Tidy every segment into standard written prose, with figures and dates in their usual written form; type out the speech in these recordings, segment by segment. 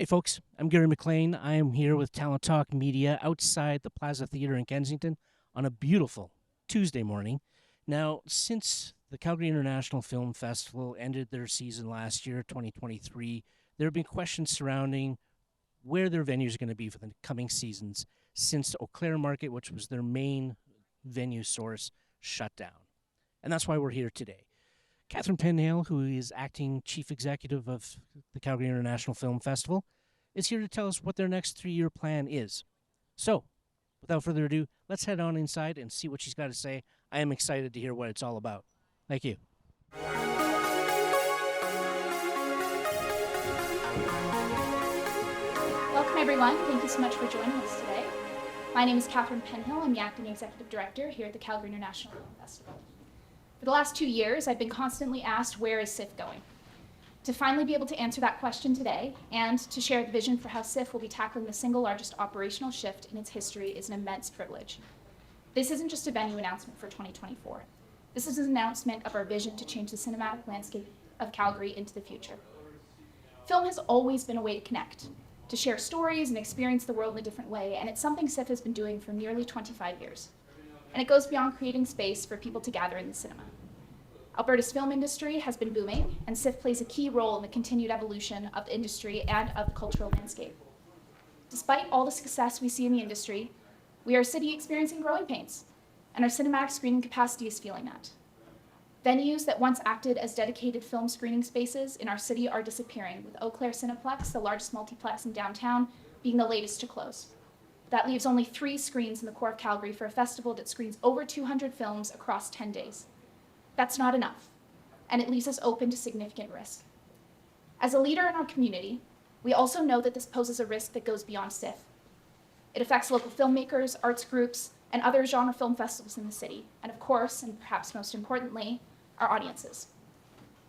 Hey folks, I'm Gary McLean. I am here with Talent Talk Media outside the Plaza Theatre in Kensington on a beautiful Tuesday morning. Now, since the Calgary International Film Festival ended their season last year, 2023, there have been questions surrounding where their venues are going to be for the coming seasons since Eau Claire Market, which was their main venue source, shut down. And that's why we're here today. Katherine Penhale, who is acting chief executive of the Calgary International Film Festival, is here to tell us what their next 3-year plan is. So, without further ado, let's head on inside and see what she's got to say. I am excited to hear what it's all about. Thank you. Welcome, everyone. Thank you so much for joining us today. My name is Katherine Penhale. I'm the acting executive director here at the Calgary International Film Festival. For the last 2 years, I've been constantly asked, where is SIFF going? To finally be able to answer that question today and to share the vision for how SIFF will be tackling the single largest operational shift in its history is an immense privilege. This isn't just a venue announcement for 2024. This is an announcement of our vision to change the cinematic landscape of Calgary into the future. Film has always been a way to connect, to share stories and experience the world in a different way, and it's something SIFF has been doing for nearly 25 years. And it goes beyond creating space for people to gather in the cinema. Alberta's film industry has been booming, and SIFF plays a key role in the continued evolution of the industry and of the cultural landscape. Despite all the success we see in the industry, we are a city experiencing growing pains, and our cinematic screening capacity is feeling that. Venues that once acted as dedicated film screening spaces in our city are disappearing, with Eau Claire Cineplex, the largest multiplex in downtown, being the latest to close. That leaves only 3 screens in the core of Calgary for a festival that screens over 200 films across 10 days. That's not enough, and it leaves us open to significant risk. As a leader in our community, we also know that this poses a risk that goes beyond SIFF. It affects local filmmakers, arts groups, and other genre film festivals in the city, and of course, and perhaps most importantly, our audiences.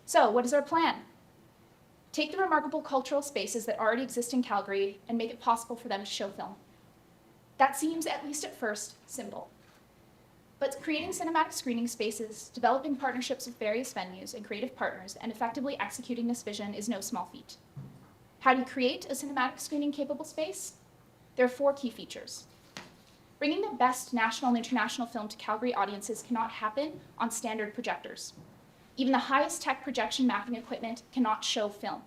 So, what is our plan? Take the remarkable cultural spaces that already exist in Calgary and make it possible for them to show film. That seems, at least at first, simple. But creating cinematic screening spaces, developing partnerships with various venues and creative partners, and effectively executing this vision is no small feat. How do you create a cinematic screening-capable space? There are 4 key features. Bringing the best national and international film to Calgary audiences cannot happen on standard projectors. Even the highest tech projection mapping equipment cannot show film.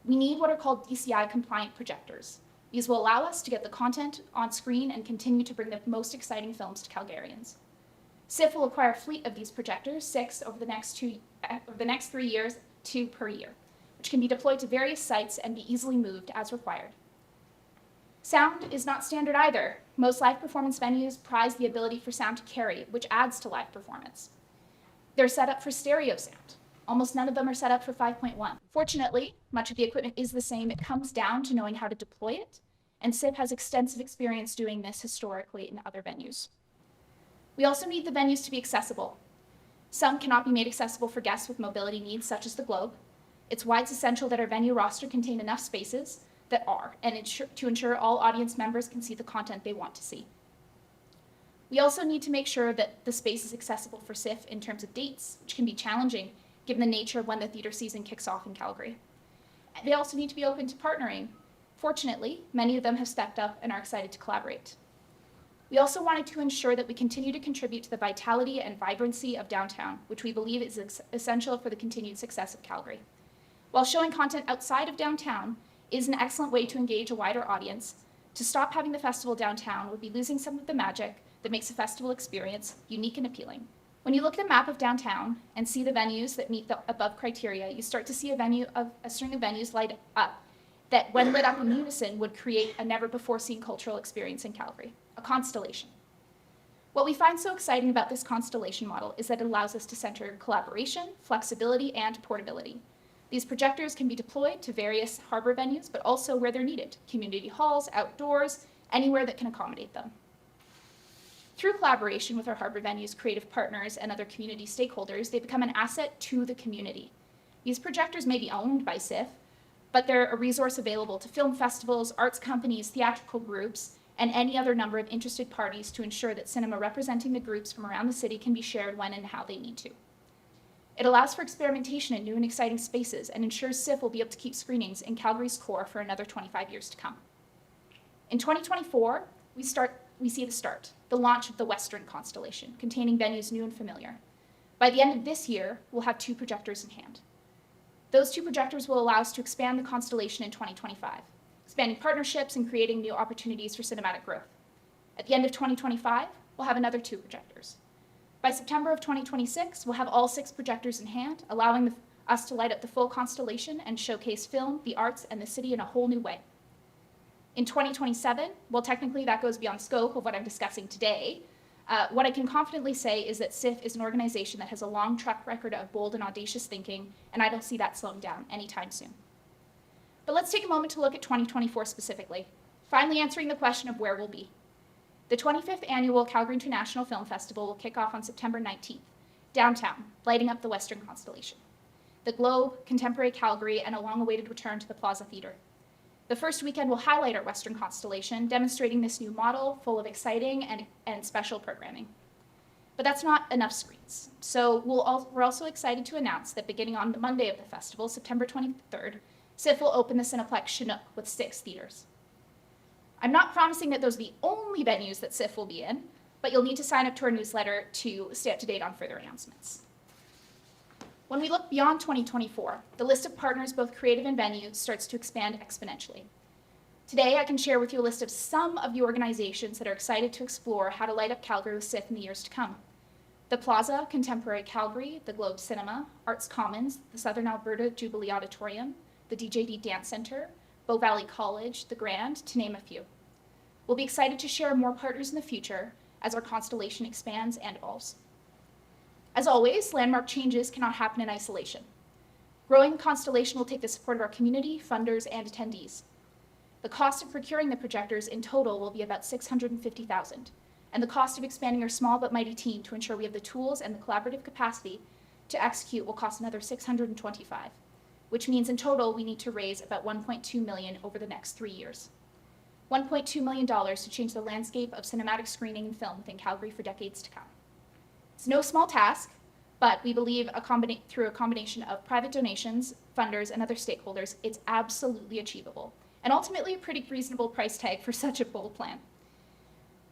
We need what are called DCI-compliant projectors. These will allow us to get the content on screen and continue to bring the most exciting films to Calgarians. SIFF will acquire a fleet of these projectors, 6 over the next 3 years, 2 per year, which can be deployed to various sites and be easily moved as required. Sound is not standard either. Most live performance venues prize the ability for sound to carry, which adds to live performance. They're set up for stereo sound. Almost none of them are set up for 5.1. Fortunately, much of the equipment is the same. It comes down to knowing how to deploy it, and SIFF has extensive experience doing this historically in other venues. We also need the venues to be accessible. Some cannot be made accessible for guests with mobility needs, such as the Globe. It's why it's essential that our venue roster contain enough spaces that are, and to ensure all audience members can see the content they want to see. We also need to make sure that the space is accessible for SIFF in terms of dates, which can be challenging given the nature of when the theater season kicks off in Calgary. They also need to be open to partnering. Fortunately, many of them have stepped up and are excited to collaborate. We also wanted to ensure that we continue to contribute to the vitality and vibrancy of downtown, which we believe is essential for the continued success of Calgary. While showing content outside of downtown is an excellent way to engage a wider audience, to stop having the festival downtown would be losing some of the magic that makes a festival experience unique and appealing. When you look at a map of downtown and see the venues that meet the above criteria, you start to see a string of venues light up that, when lit up in unison, would create a never-before-seen cultural experience in Calgary, a constellation. What we find so exciting about this constellation model is that it allows us to center collaboration, flexibility, and portability. These projectors can be deployed to various harbor venues, but also where they're needed, community halls, outdoors, anywhere that can accommodate them. Through collaboration with our harbor venues, creative partners, and other community stakeholders, they become an asset to the community. These projectors may be owned by SIFF, but they're a resource available to film festivals, arts companies, theatrical groups, and any other number of interested parties to ensure that cinema representing the groups from around the city can be shared when and how they need to. It allows for experimentation in new and exciting spaces and ensures SIFF will be able to keep screenings in Calgary's core for another 25 years to come. In 2024, we see the launch of the Western Constellation, containing venues new and familiar. By the end of this year, we'll have 2 projectors in hand. Those 2 projectors will allow us to expand the constellation in 2025, expanding partnerships and creating new opportunities for cinematic growth. At the end of 2025, we'll have another 2 projectors. By September of 2026, we'll have all 6 projectors in hand, allowing us to light up the full constellation and showcase film, the arts, and the city in a whole new way. In 2027, well, technically that goes beyond scope of what I'm discussing today. What I can confidently say is that SIFF is an organization that has a long track record of bold and audacious thinking, and I don't see that slowing down anytime soon. But let's take a moment to look at 2024 specifically, finally answering the question of where we'll be. The 25th annual Calgary International Film Festival will kick off on September 19th, downtown, lighting up the Western Constellation, the Globe, contemporary Calgary, and a long-awaited return to the Plaza Theatre. The first weekend will highlight our Western Constellation, demonstrating this new model full of exciting and special programming. But that's not enough screens. So we're also excited to announce that beginning on the Monday of the festival, September 23rd, SIFF will open the Cineplex Chinook with 6 theaters. I'm not promising that those are the only venues that SIFF will be in, but you'll need to sign up to our newsletter to stay up to date on further announcements. When we look beyond 2024, the list of partners, both creative and venue, starts to expand exponentially. Today, I can share with you a list of some of the organizations that are excited to explore how to light up Calgary with SIFF in the years to come. The Plaza, Contemporary Calgary, the Globe Cinema, Arts Commons, the Southern Alberta Jubilee Auditorium, the DJD Dance Centre, Bow Valley College, the Grand, to name a few. We'll be excited to share more partners in the future as our constellation expands and evolves. As always, landmark changes cannot happen in isolation. Growing the constellation will take the support of our community, funders, and attendees. The cost of procuring the projectors in total will be about $650,000, and the cost of expanding our small but mighty team to ensure we have the tools and the collaborative capacity to execute will cost another $625,000, which means in total we need to raise about $1.2 million over the next 3 years. $1.2 million to change the landscape of cinematic screening and film within Calgary for decades to come. It's no small task, but we believe through a combination of private donations, funders, and other stakeholders, it's absolutely achievable, and ultimately a pretty reasonable price tag for such a bold plan.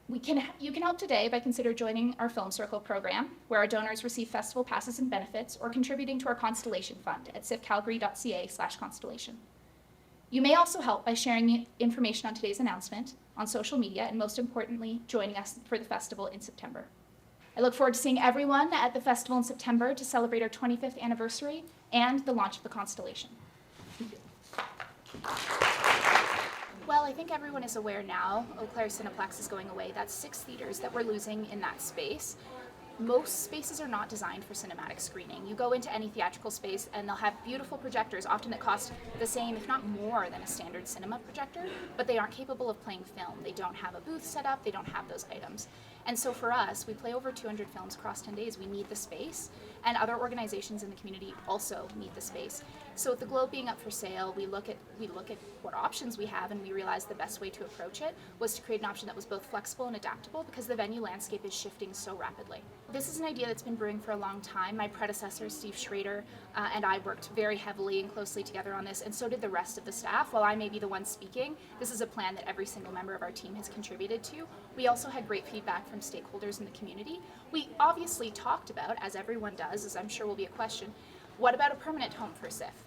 You can help today by considering joining our Film Circle program, where our donors receive festival passes and benefits, or contributing to our Constellation Fund at siffcalgary.ca/constellation. You may also help by sharing the information on today's announcement on social media, and most importantly, joining us for the festival in September. I look forward to seeing everyone at the festival in September to celebrate our 25th anniversary and the launch of the Constellation. Thank you. Well, I think everyone is aware now, Eau Claire Cineplex is going away. That's 6 theaters that we're losing in that space. Most spaces are not designed for cinematic screening. You go into any theatrical space and they'll have beautiful projectors, often that cost the same, if not more, than a standard cinema projector, but they aren't capable of playing film. They don't have a booth set up, they don't have those items. And so for us, we play over 200 films across 10 days. We need the space, and other organizations in the community also need the space. So with the Globe being up for sale, we look at what options we have, and we realized the best way to approach it was to create an option that was both flexible and adaptable, because the venue landscape is shifting so rapidly. This is an idea that's been brewing for a long time. My predecessor, Steve Schrader, and I worked very heavily and closely together on this, and so did the rest of the staff. While I may be the one speaking, this is a plan that every single member of our team has contributed to. We also had great feedback from stakeholders in the community. We obviously talked about, as everyone does, as I'm sure will be a question, what about a permanent home for SIFF?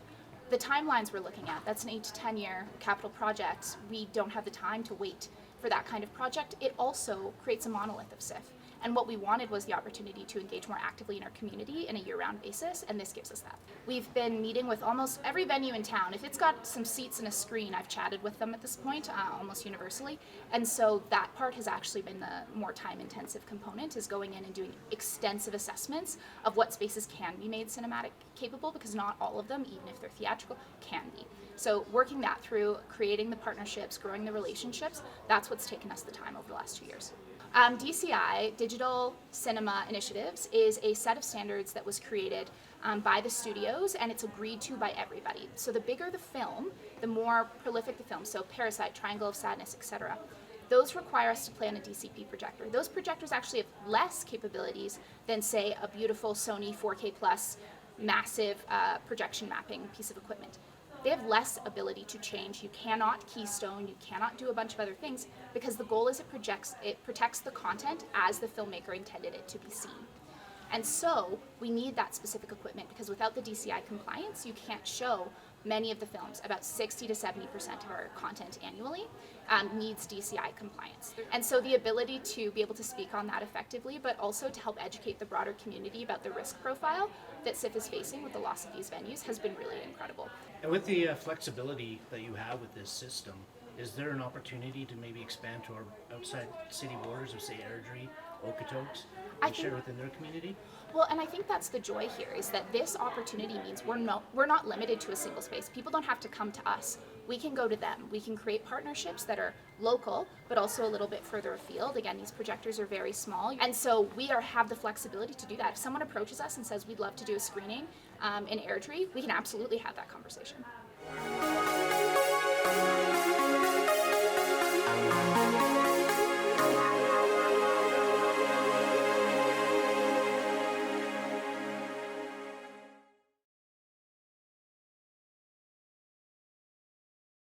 The timelines we're looking at, that's an 8 to 10 year capital project. We don't have the time to wait for that kind of project. It also creates a monolith of SIFF. And what we wanted was the opportunity to engage more actively in our community in a year-round basis, and this gives us that. We've been meeting with almost every venue in town. If it's got some seats and a screen, I've chatted with them at this point, almost universally. And so that part has actually been the more time-intensive component, is going in and doing extensive assessments of what spaces can be made cinematic capable, because not all of them, even if they're theatrical, can be. So working that through, creating the partnerships, growing the relationships, that's what's taken us the time over the last 2 years. DCI, Digital Cinema Initiatives, is a set of standards that was created by the studios, and it's agreed to by everybody. So the bigger the film, the more prolific the film, so Parasite, Triangle of Sadness, etc., those require us to play on a DCP projector. Those projectors actually have less capabilities than, say, a beautiful Sony 4K Plus massive projection mapping piece of equipment. They have less ability to change. You cannot keystone, you cannot do a bunch of other things, because the goal is it protects the content as the filmmaker intended it to be seen. And so we need that specific equipment, because without the DCI compliance, you can't show many of the films. About 60 to 70% of our content annually needs DCI compliance. And so the ability to be able to speak on that effectively, but also to help educate the broader community about the risk profile that SIFF is facing with the loss of these venues has been really incredible. And with the flexibility that you have with this system, is there an opportunity to maybe expand to our outside city borders of, say, Airdrie, Okotoks, and share within their community? Well, and I think that's the joy here, is that this opportunity means we're not limited to a single space. People don't have to come to us. We can go to them. We can create partnerships that are local, but also a little bit further afield. Again, these projectors are very small, and so we have the flexibility to do that. If someone approaches us and says we'd love to do a screening in Airdrie, we can absolutely have that conversation.